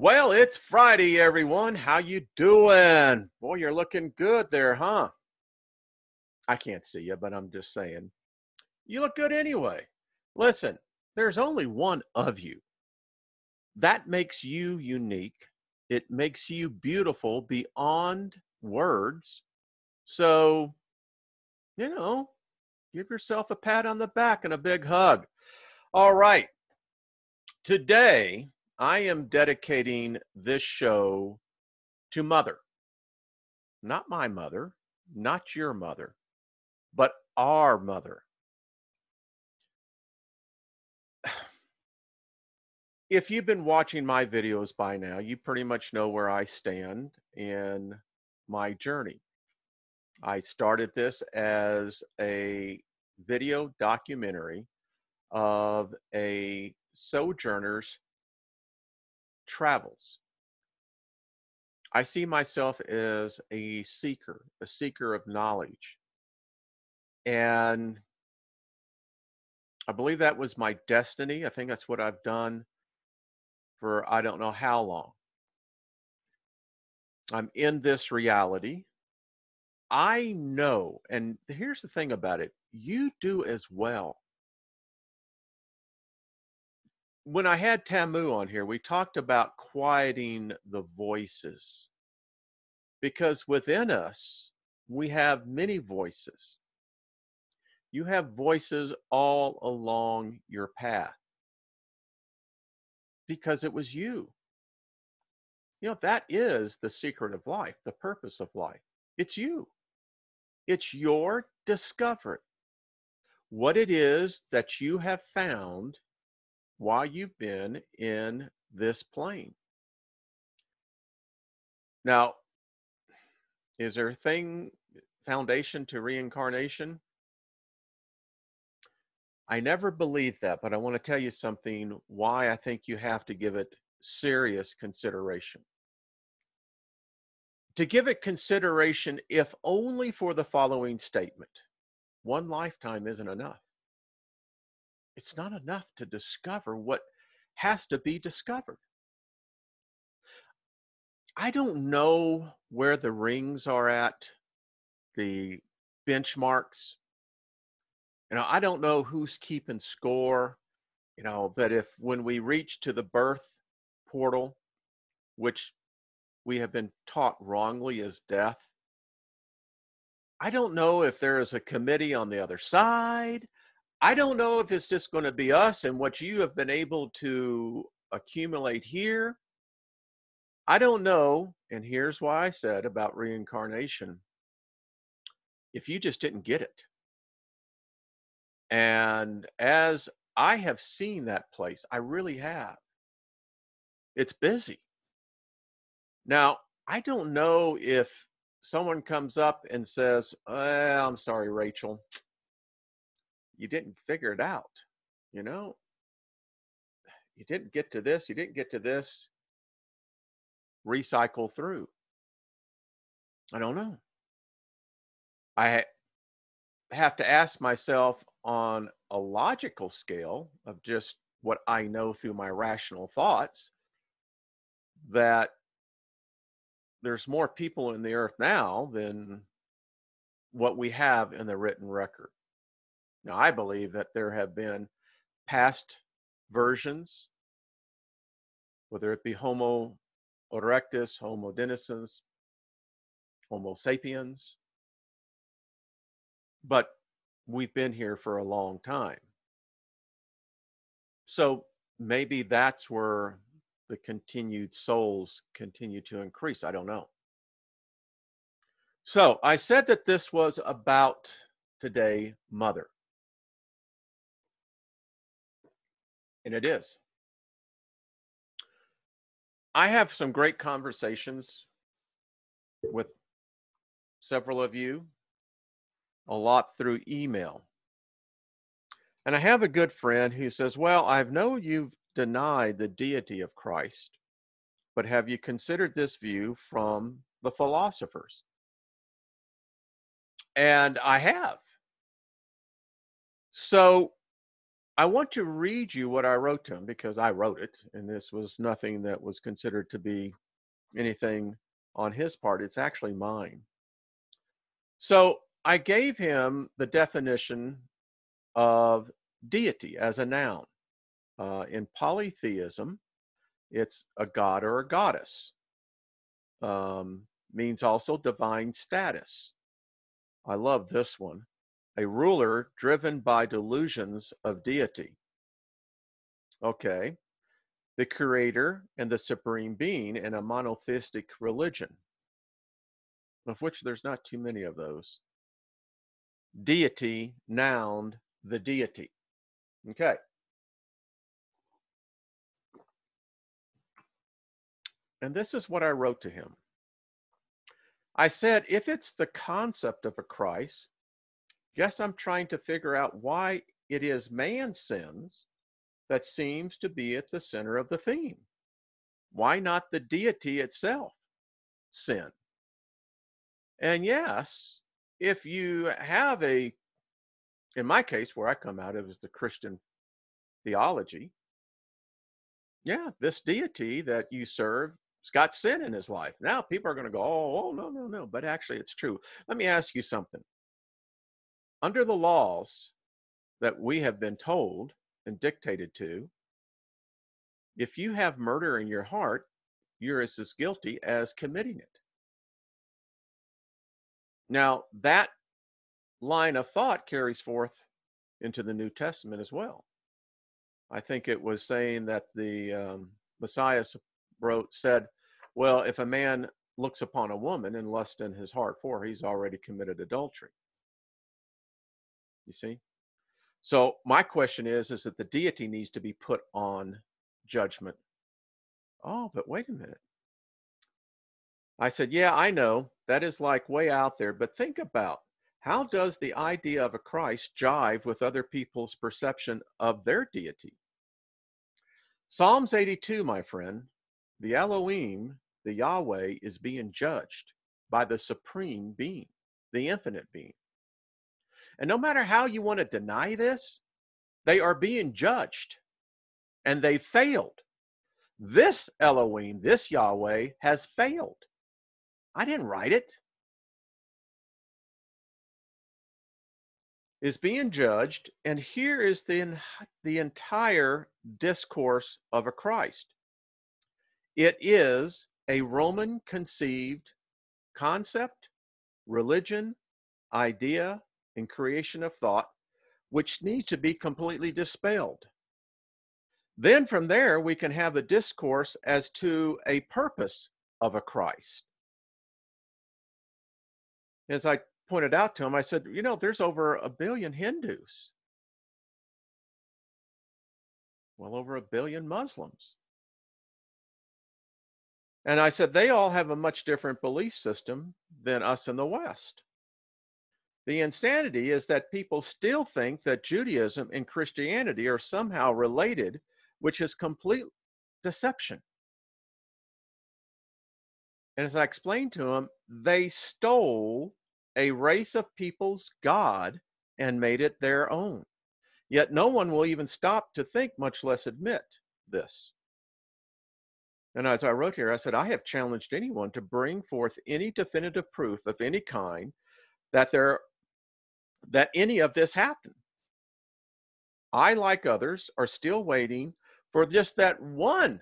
Well, it's Friday, everyone. How you doing? Boy, you're looking good there, huh? I can't see you, but I'm just saying. You look good anyway. Listen, there's only one of you. That makes you unique. It makes you beautiful beyond words. So, you know, give yourself a pat on the back and a big hug. All right. Today, I am dedicating this show to Mother. Not my mother, not your mother, but our mother. If you've been watching my videos by now, you pretty much know where I stand in my journey. I started this as a video documentary of a sojourner's travels. I see myself as a seeker of knowledge. And I believe that was my destiny. I think that's what I've done for I don't know how long. I'm in this reality. I know, and here's the thing about it, you do as well. When I had Tamu on here, we talked about quieting the voices because within us, we have many voices. You have voices all along your path because it was you. You know, that is the secret of life, the purpose of life. It's you. It's your discovery. What it is that you have found while you've been in this plane. Now, is there a foundation to reincarnation? I never believed that, but I want to tell you something why I think you have to give it serious consideration. To give it consideration, if only for the following statement: one lifetime isn't enough. It's not enough to discover what has to be discovered. I don't know where the rings are at, the benchmarks. I don't know who's keeping score. That if when we reach to the birth portal, which we have been taught wrongly as death, I don't know if there is a committee on the other side. I don't know if it's just going to be us and what you have been able to accumulate here. I don't know. And here's why I said about reincarnation: if you just didn't get it. And as I have seen that place, I really have. It's busy. Now, I don't know if someone comes up and says, I'm sorry, Rachel, you didn't figure it out. You didn't get to this, you didn't get to this. Recycle through. I don't know. I have to ask myself on a logical scale of just what I know through my rational thoughts, that there's more people in the earth now than what we have in the written record. Now, I believe that there have been past versions, whether it be Homo erectus, Homo deniscens, Homo sapiens, but we've been here for a long time. So maybe that's where the continued souls continue to increase. I don't know. So I said that this was about today, Mother. And it is. I have some great conversations with several of you, a lot through email. And I have a good friend who says, well, I know you've denied the deity of Christ, but have you considered this view from the philosophers? And I have. So I want to read you what I wrote to him because I wrote it, and this was nothing that was considered to be anything on his part. It's actually mine. So I gave him the definition of deity as a noun. In polytheism, it's a god or a goddess. Means also divine status. I love this one. A ruler driven by delusions of deity. Okay. The creator and the supreme being in a monotheistic religion, of which there's not too many of those. Deity, noun, the deity. Okay. And this is what I wrote to him. I said, if it's the concept of a Christ, guess I'm trying to figure out why it is man's sins that seems to be at the center of the theme. Why not the deity itself sin? And yes, if you have in my case, where I come out of is the Christian theology, yeah, this deity that you serve has got sin in his life. Now people are going to go, oh, no, no, no. But actually, it's true. Let me ask you something. Under the laws that we have been told and dictated to, if you have murder in your heart, you're as guilty as committing it. Now, that line of thought carries forth into the New Testament as well. I think it was saying that the Messiah said, well, if a man looks upon a woman and lusts in his heart for her, he's already committed adultery. You see? So my question is that the deity needs to be put on judgment. Oh, but wait a minute. I said, yeah, I know that is like way out there, but think about how does the idea of a Christ jive with other people's perception of their deity? Psalms 82, my friend, the Elohim, the Yahweh, is being judged by the supreme being, the infinite being. And no matter how you want to deny this, they are being judged and they failed. This Elohim, this Yahweh has failed. I didn't write it. Is being judged, and here is the entire discourse of a Christ. It is a Roman conceived concept, religion, idea, and creation of thought, which needs to be completely dispelled. Then from there, we can have a discourse as to a purpose of a Christ. As I pointed out to him, I said, you know, there's over 1 billion Hindus. Well, over 1 billion Muslims. And I said, they all have a much different belief system than us in the West. The insanity is that people still think that Judaism and Christianity are somehow related, which is complete deception. And as I explained to them, they stole a race of people's God and made it their own. Yet no one will even stop to think, much less admit this. And as I wrote here, I said, I have challenged anyone to bring forth any definitive proof of any kind that any of this happened. I, like others, are still waiting for just that one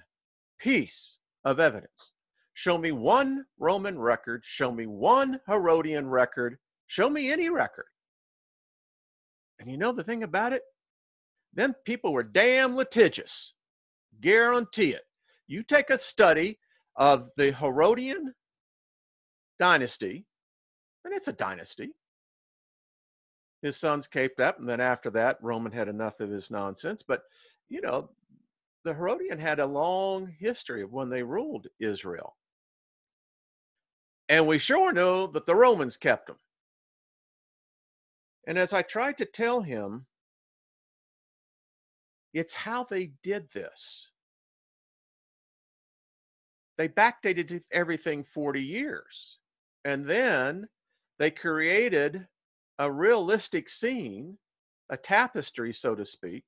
piece of evidence. Show me one Roman record, show me one Herodian record, show me any record. And you know the thing about it? Them people were damn litigious. Guarantee it. You take a study of the Herodian dynasty, and it's a dynasty. His sons caped up, and then after that, Roman had enough of his nonsense. But, you know, the Herodian had a long history of when they ruled Israel. And we sure know that the Romans kept them. And as I tried to tell him, it's how they did this. They backdated everything 40 years. And then they created a realistic scene, a tapestry, so to speak,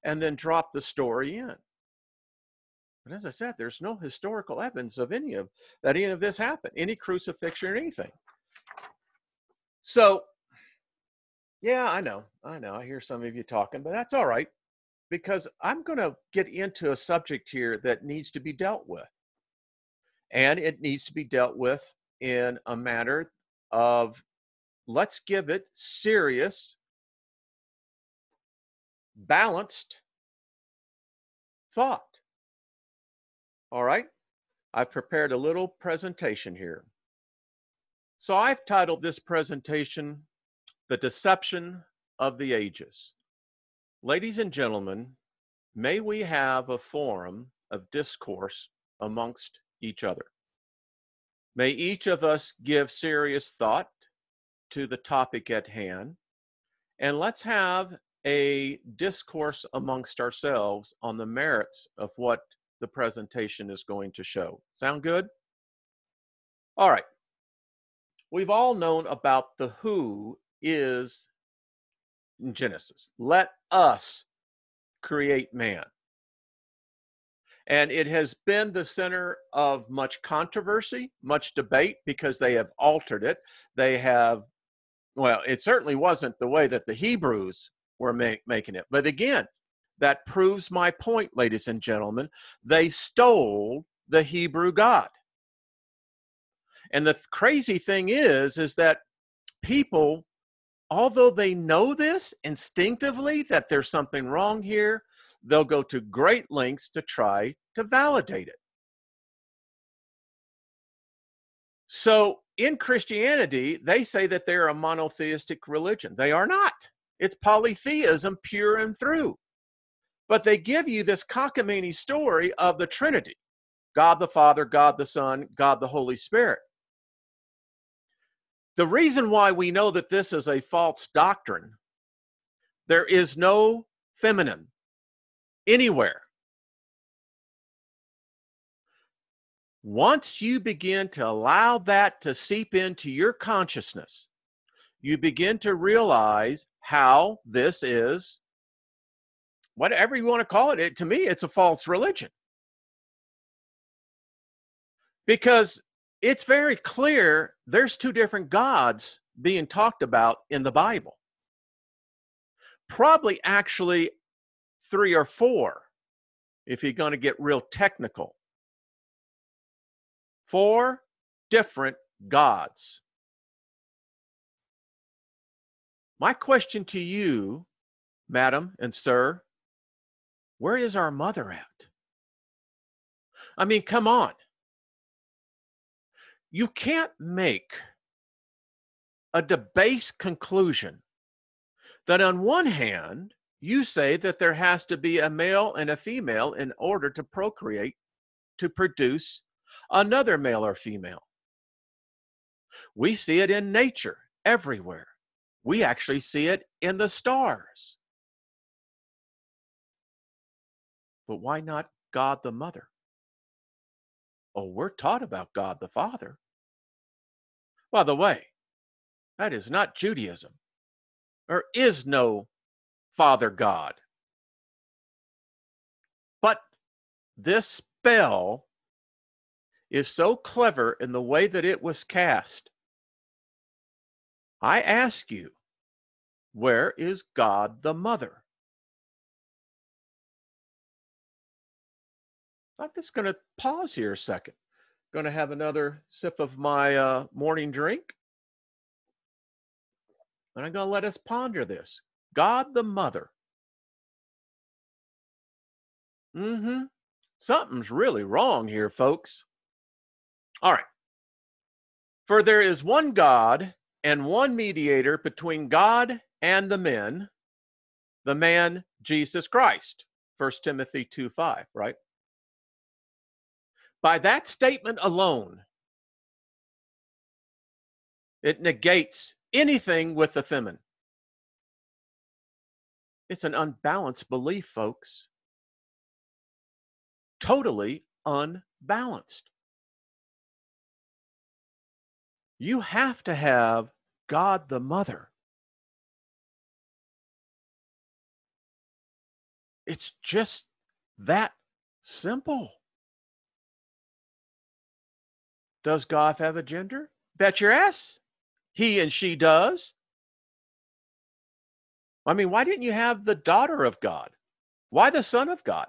and then drop the story in. But as I said, there's no historical evidence of any of this happened, any crucifixion or anything. So, yeah, I know. I hear some of you talking, but that's all right, because I'm going to get into a subject here that needs to be dealt with. And it needs to be dealt with in a manner of, let's give it serious, balanced thought. All right? I've prepared a little presentation here. So I've titled this presentation, The Deception of the Ages. Ladies and gentlemen, may we have a forum of discourse amongst each other. May each of us give serious thought to the topic at hand, and let's have a discourse amongst ourselves on the merits of what the presentation is going to show. Sound good? All right. We've all known about the who is in Genesis. Let us create man. And it has been the center of much controversy, much debate, because they have altered it. They have, well, it certainly wasn't the way that the Hebrews were making it. But again, that proves my point, ladies and gentlemen. They stole the Hebrew God. And the crazy thing is that people, although they know this instinctively, that there's something wrong here, they'll go to great lengths to try to validate it. So in Christianity, they say that they're a monotheistic religion. They are not. It's polytheism pure and through. But they give you this cockamamie story of the Trinity: God the Father, God the Son, God the Holy Spirit. The reason why we know that this is a false doctrine, there is no feminine anywhere. Once you begin to allow that to seep into your consciousness, you begin to realize how this is, whatever you want to call it, to me, it's a false religion. Because it's very clear there's two different gods being talked about in the Bible. Probably actually 3 or 4, if you're going to get real technical. 4 different gods. My question to you, madam and sir, where is our mother at? I mean, come on. You can't make a debased conclusion that on one hand, you say that there has to be a male and a female in order to procreate, to produce another male or female. We see it in nature everywhere. We actually see it in the stars. But why not God the Mother? Oh, we're taught about God the Father. By the way, that is not Judaism. There is no Father God. But this spell is so clever in the way that it was cast. I ask you, where is God the Mother? I'm just going to pause here a second. Going to have another sip of my morning drink. And I'm going to let us ponder this. God the Mother. Something's really wrong here, folks. All right. For there is one God and one mediator between God and the man Jesus Christ. 1 Timothy 2:5, right? By that statement alone, it negates anything with the feminine. It's an unbalanced belief, folks. Totally unbalanced. You have to have God the Mother. It's just that simple. Does God have a gender? Bet your ass he and she does. I mean, why didn't you have the daughter of God? Why the son of God?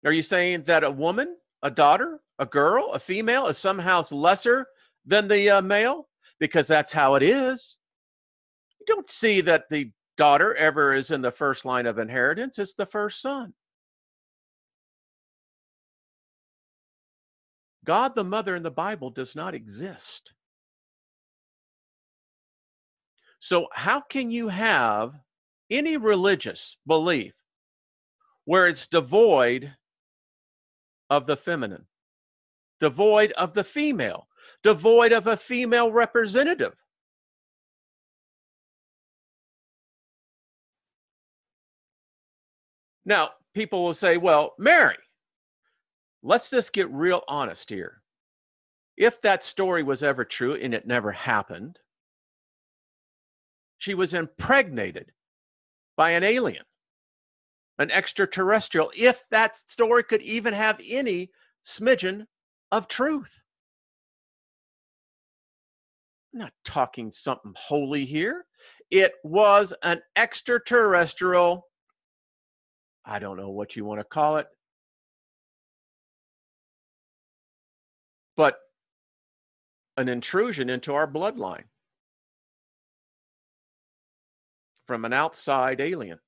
Are you saying that a woman, a daughter, a girl, a female is somehow lesser than the male? Because that's how it is. You don't see that the daughter ever is in the first line of inheritance, it's the first son. God the mother in the Bible does not exist. So, how can you have any religious belief where it's devoid of the feminine, devoid of the female, devoid of a female representative? Now, people will say, well, Mary, let's just get real honest here. If that story was ever true, and it never happened, she was impregnated by an alien, an extraterrestrial, if that story could even have any smidgen of truth. I'm not talking something holy here. It was an extraterrestrial, I don't know what you want to call it, but an intrusion into our bloodline from an outside alien.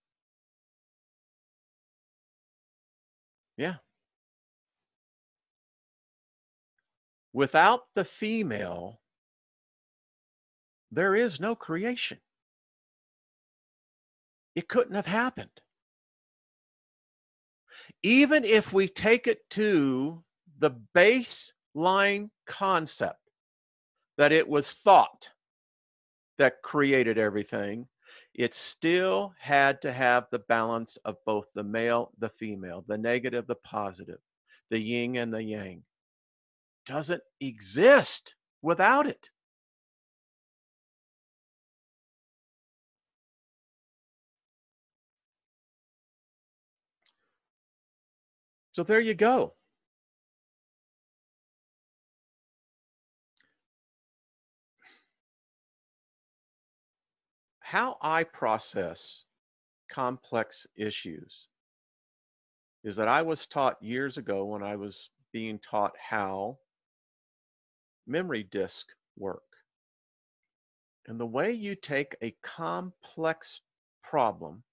Yeah. Without the female, there is no creation. It couldn't have happened. Even if we take it to the baseline concept that it was thought that created everything, it still had to have the balance of both the male, the female, the negative, the positive, the yin and the yang. Doesn't exist without it. So there you go. How I process complex issues is that I was taught years ago when I was being taught how memory disks work. And the way you take a complex problem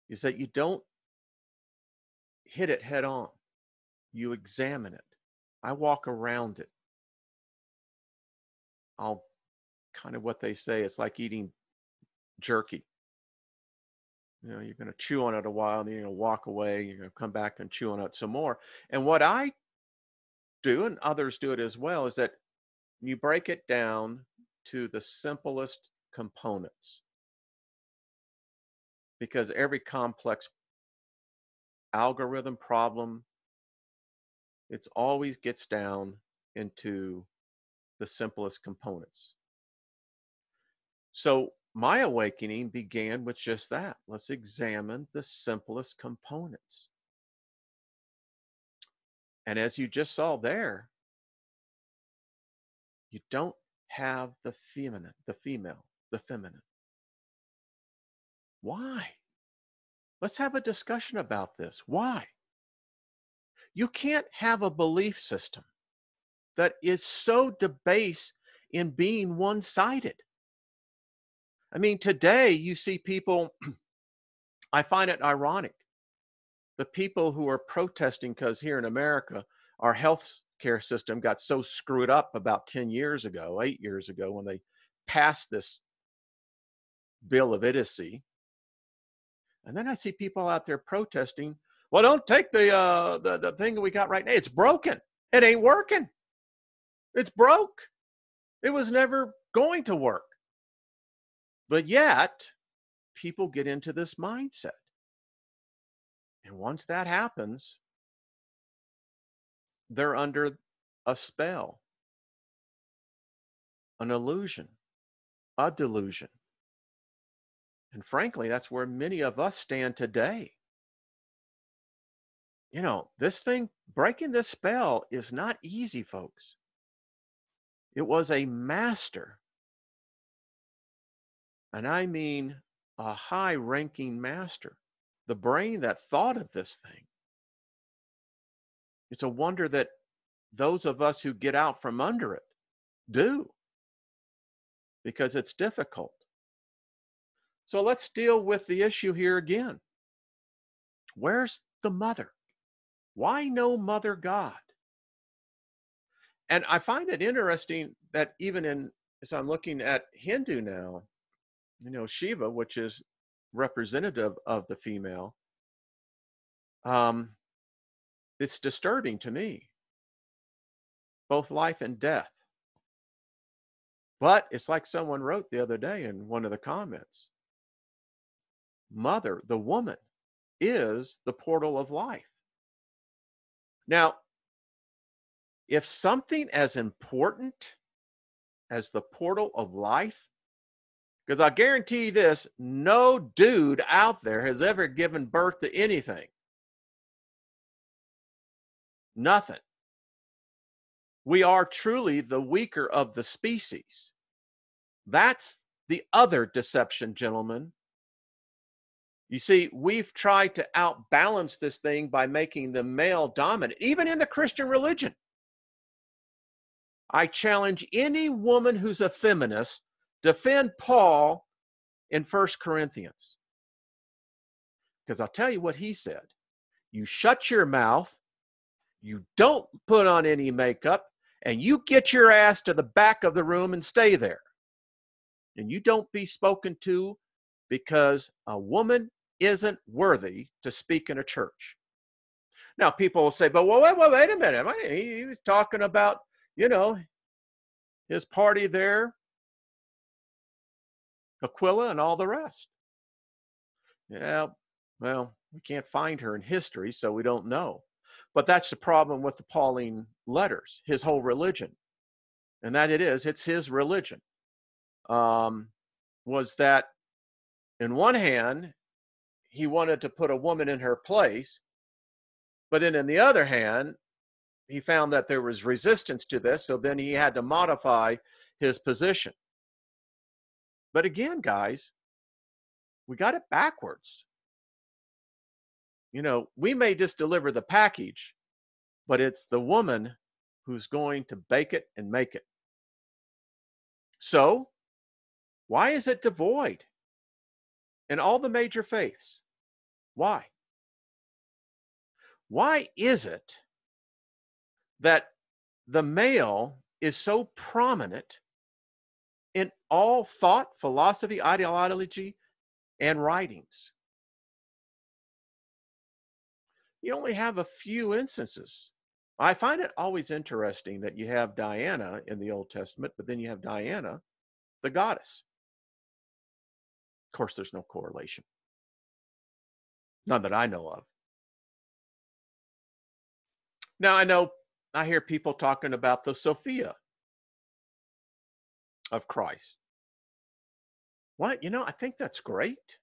is that you don't hit it head on, you examine it. I walk around it. I'll kind of what they say, it's like eating jerky. You know, you're going to chew on it a while, and then you're going to walk away, you're going to come back and chew on it some more. And what I do, and others do it as well, is that you break it down to the simplest components. Because every complex algorithm problem, it always gets down into the simplest components. So my awakening began with just that. Let's examine the simplest components. And as you just saw there, you don't have the feminine, the female, the feminine. Why? Let's have a discussion about this. Why? You can't have a belief system that is so debased in being one-sided. I mean, today you see people, I find it ironic, the people who are protesting because here in America, our health care system got so screwed up about 10 years ago, 8 years ago, when they passed this bill of idiocy. And then I see people out there protesting, well, don't take the thing that we got right now. It's broken. It ain't working. It's broke. It was never going to work. But yet, people get into this mindset. And once that happens, they're under a spell, an illusion, a delusion. And frankly, that's where many of us stand today. This thing, breaking this spell is not easy, folks. It was a master, and I mean a high ranking master, the brain that thought of this thing. It's a wonder that those of us who get out from under it do, because it's difficult. So let's deal with the issue here again. Where's the mother? Why no mother God? And I find it interesting that even as I'm looking at Hindu now, Shiva, which is representative of the female, um, it's disturbing to me, both life and death. But it's like someone wrote the other day in one of the comments, mother, the woman, is the portal of life. Now, if something as important as the portal of life, because I guarantee you this, no dude out there has ever given birth to anything. Nothing. We are truly the weaker of the species. That's the other deception, gentlemen. You see, we've tried to outbalance this thing by making the male dominant, even in the Christian religion. I challenge any woman who's a feminist, defend Paul in 1 Corinthians. Because I'll tell you what he said. You shut your mouth, you don't put on any makeup, and you get your ass to the back of the room and stay there. And you don't be spoken to, because a woman isn't worthy to speak in a church. Now, people will say, but wait a minute. He was talking about, his party there, Aquila and all the rest. Yeah, well, we can't find her in history, so we don't know. But that's the problem with the Pauline letters, his whole religion. And that it's his religion. Was that, in one hand, he wanted to put a woman in her place, but then in the other hand, he found that there was resistance to this, so then he had to modify his position. But again, guys, we got it backwards. We may just deliver the package, but it's the woman who's going to bake it and make it. So, why is it devoid in all the major faiths? Why? Why is it that the male is so prominent in all thought, philosophy, ideology, and writings? You only have a few instances. I find it always interesting that you have Diana in the Old Testament, but then you have Diana, the goddess. Of course, there's no correlation. None that I know of. Now, I hear people talking about the Sophia of Christ. What? I think that's great.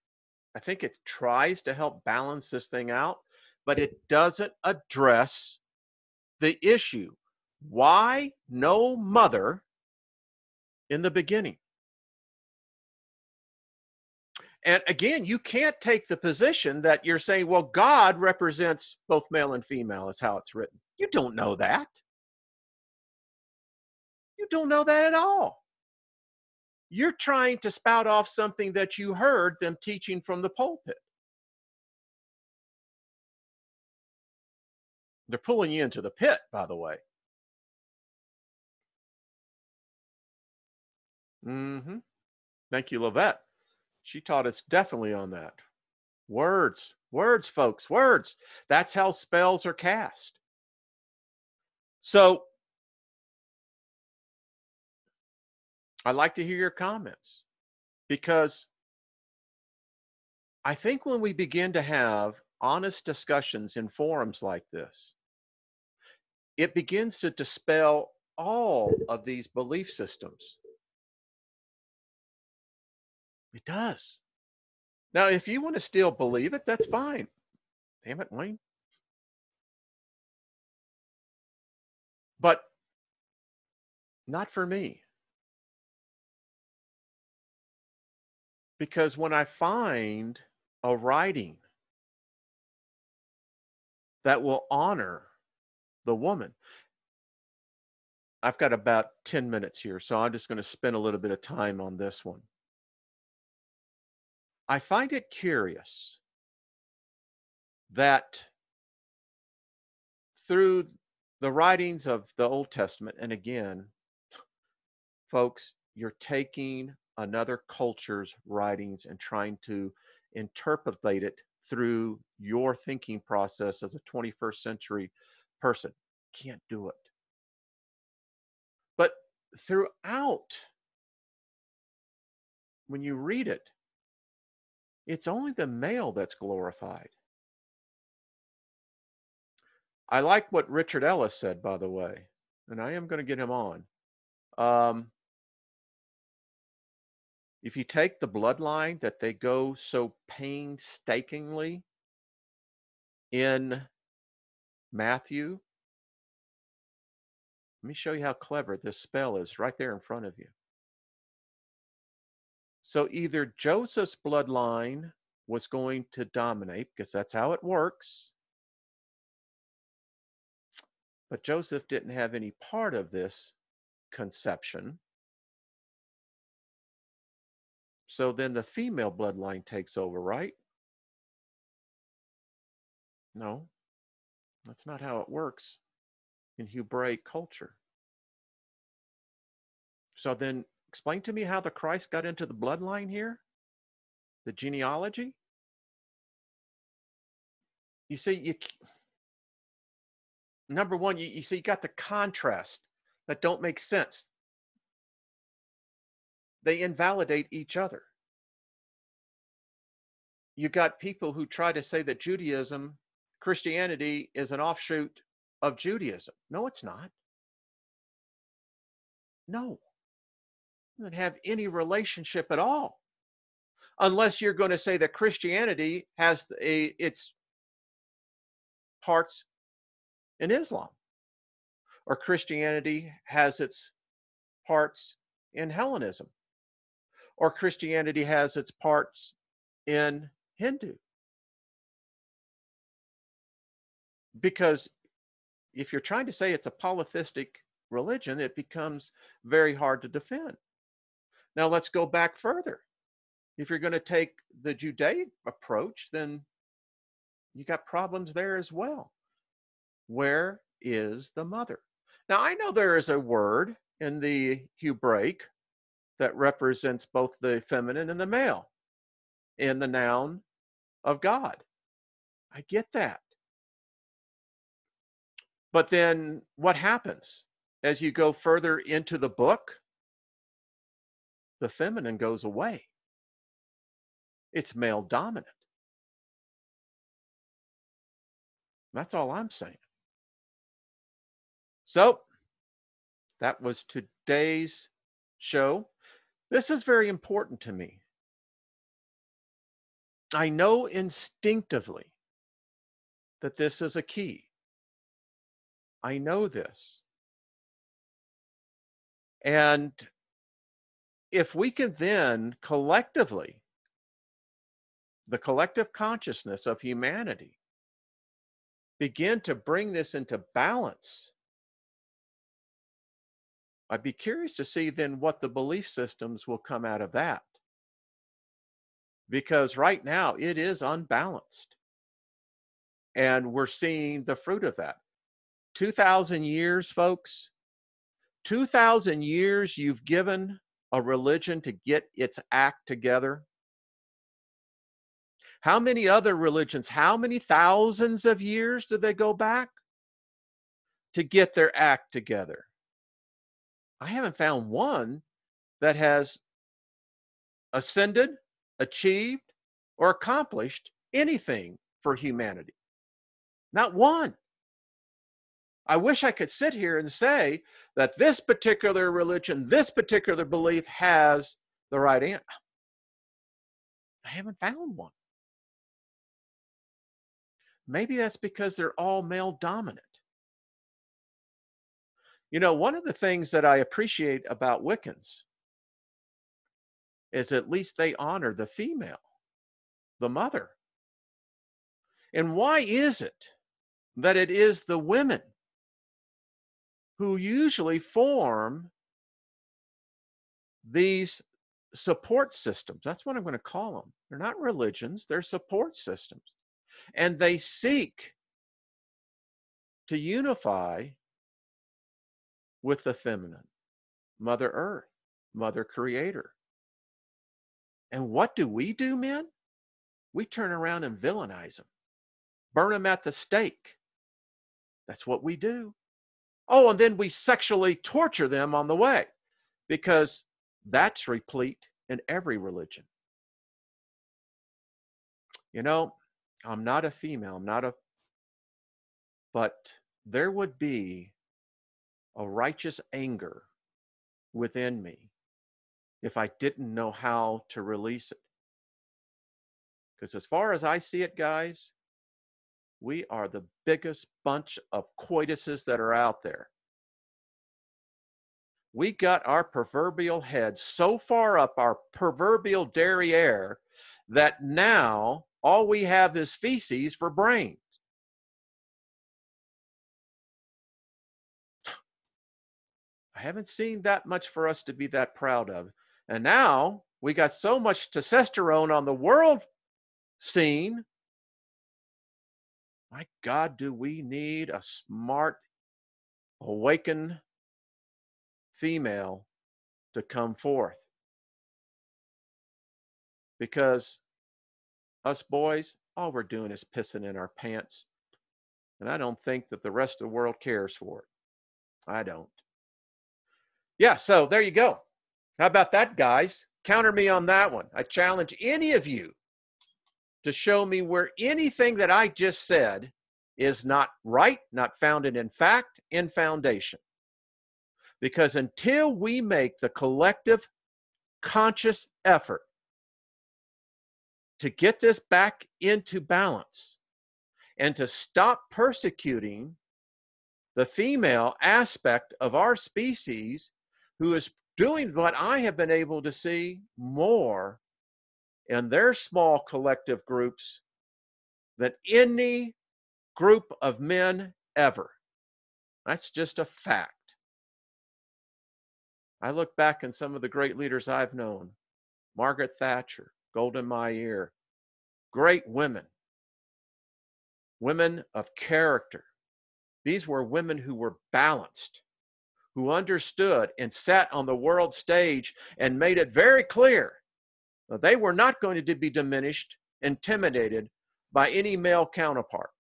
I think it tries to help balance this thing out, but it doesn't address the issue. Why no mother in the beginning? And again, you can't take the position that you're saying, well, God represents both male and female, is how it's written. You don't know that. You don't know that at all. You're trying to spout off something that you heard them teaching from the pulpit. They're pulling you into the pit, by the way. Thank you, Lavette. She taught us definitely on that. Words, folks, words. That's how spells are cast. So, I'd like to hear your comments, because I think when we begin to have honest discussions in forums like this, it begins to dispel all of these belief systems. It does. Now, if you want to still believe it, that's fine. Damn it, Wayne. But not for me. Because when I find a writing that will honor the woman, I've got about 10 minutes here, so I'm just going to spend a little bit of time on this one. I find it curious that through the writings of the Old Testament, and again, folks, you're taking another culture's writings and trying to interpolate it through your thinking process as a 21st century person. Can't do it. But throughout, when you read it, it's only the male that's glorified. I like what Richard Ellis said, by the way, and I am going to get him on. If you take the bloodline that they go so painstakingly in Matthew, let me show you how clever this spell is right there in front of you. So either Joseph's bloodline was going to dominate, because that's how it works, but Joseph didn't have any part of this conception. So then the female bloodline takes over, right? No, that's not how it works in Hebraic culture. So then explain to me how the Christ got into the bloodline here, the genealogy. You see, number one, you see, you got the contrast that don't make sense. They invalidate each other. You got people who try to say that Christianity is an offshoot of Judaism. No, it's not. No, it doesn't have any relationship at all. Unless you're going to say that Christianity has its parts in Islam, or Christianity has its parts in Hellenism, or Christianity has its parts in Hindu. Because if you're trying to say it's a polytheistic religion, it becomes very hard to defend. Now let's go back further. If you're going to take the Judaic approach, then you got problems there as well. Where is the mother? Now, I know there is a word in the Hebraic that represents both the feminine and the male in the noun of God. I get that. But then what happens? As you go further into the book, the feminine goes away. It's male dominant. That's all I'm saying. So that was today's show. This is very important to me. I know instinctively that this is a key. I know this. And if we can then collectively, the collective consciousness of humanity, begin to bring this into balance, I'd be curious to see then what the belief systems will come out of that. Because right now it is unbalanced. And we're seeing the fruit of that. 2,000 years, folks. 2,000 years you've given a religion to get its act together. How many other religions, how many thousands of years did they go back to get their act together? I haven't found one that has ascended, achieved, or accomplished anything for humanity. Not one. I wish I could sit here and say that this particular religion, this particular belief has the right answer. I haven't found one. Maybe that's because they're all male dominant. You know, one of the things that I appreciate about Wiccans is at least they honor the female, the mother. And why is it that it is the women who usually form these support systems? That's what I'm going to call them. They're not religions, they're support systems. And they seek to unify with the feminine, Mother Earth, Mother Creator. And what do, men? We turn around and villainize them, burn them at the stake. That's what we do. Oh, and then we sexually torture them on the way, because that's replete in every religion. You know, I'm not a female, but there would be a righteous anger within me if I didn't know how to release it. Because as far as I see it, guys, we are the biggest bunch of coituses that are out there. We got our proverbial heads so far up our proverbial derriere that now all we have is feces for brains. I haven't seen that much for us to be that proud of. And now we got so much testosterone on the world scene. My God, do we need a smart, awakened female to come forth? Because us boys, all we're doing is pissing in our pants. And I don't think that the rest of the world cares for it. I don't. Yeah, so there you go. How about that, guys? Counter me on that one. I challenge any of you to show me where anything that I just said is not right, not founded in fact, in foundation. Because until we make the collective conscious effort to get this back into balance and to stop persecuting the female aspect of our species, who is doing what I have been able to see more in their small collective groups than any group of men ever. That's just a fact. I look back in some of the great leaders I've known, Margaret Thatcher, Golda Meir, great women, women of character. These were women who were balanced, who understood and sat on the world stage and made it very clear that they were not going to be diminished, intimidated by any male counterpart.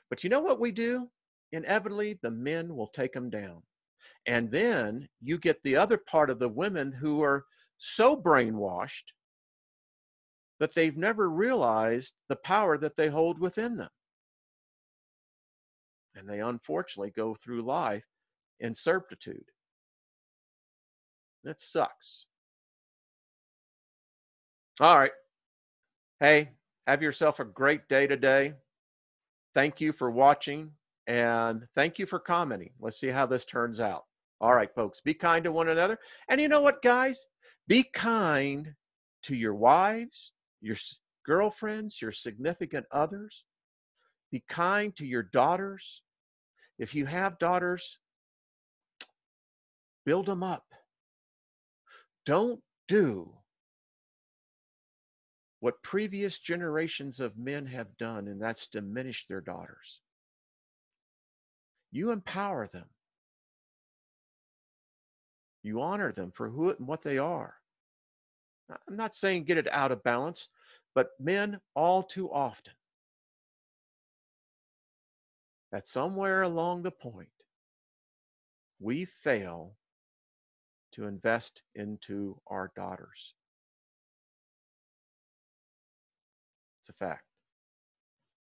But you know what we do? Inevitably, the men will take them down. And then you get the other part of the women who are so brainwashed that they've never realized the power that they hold within them. And they unfortunately go through life in servitude. That sucks. All right. Hey, have yourself a great day today. Thank you for watching, and thank you for commenting. Let's see how this turns out. All right, folks, be kind to one another. And you know what, guys? Be kind to your wives, your girlfriends, your significant others. Be kind to your daughters. If you have daughters, build them up. Don't do what previous generations of men have done, and that's diminish their daughters. You empower them. You honor them for who and what they are. I'm not saying get it out of balance, but men all too often, at somewhere along the point, we fail to invest into our daughters. It's a fact.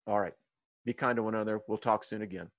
All right. Be kind to one another. We'll talk soon again.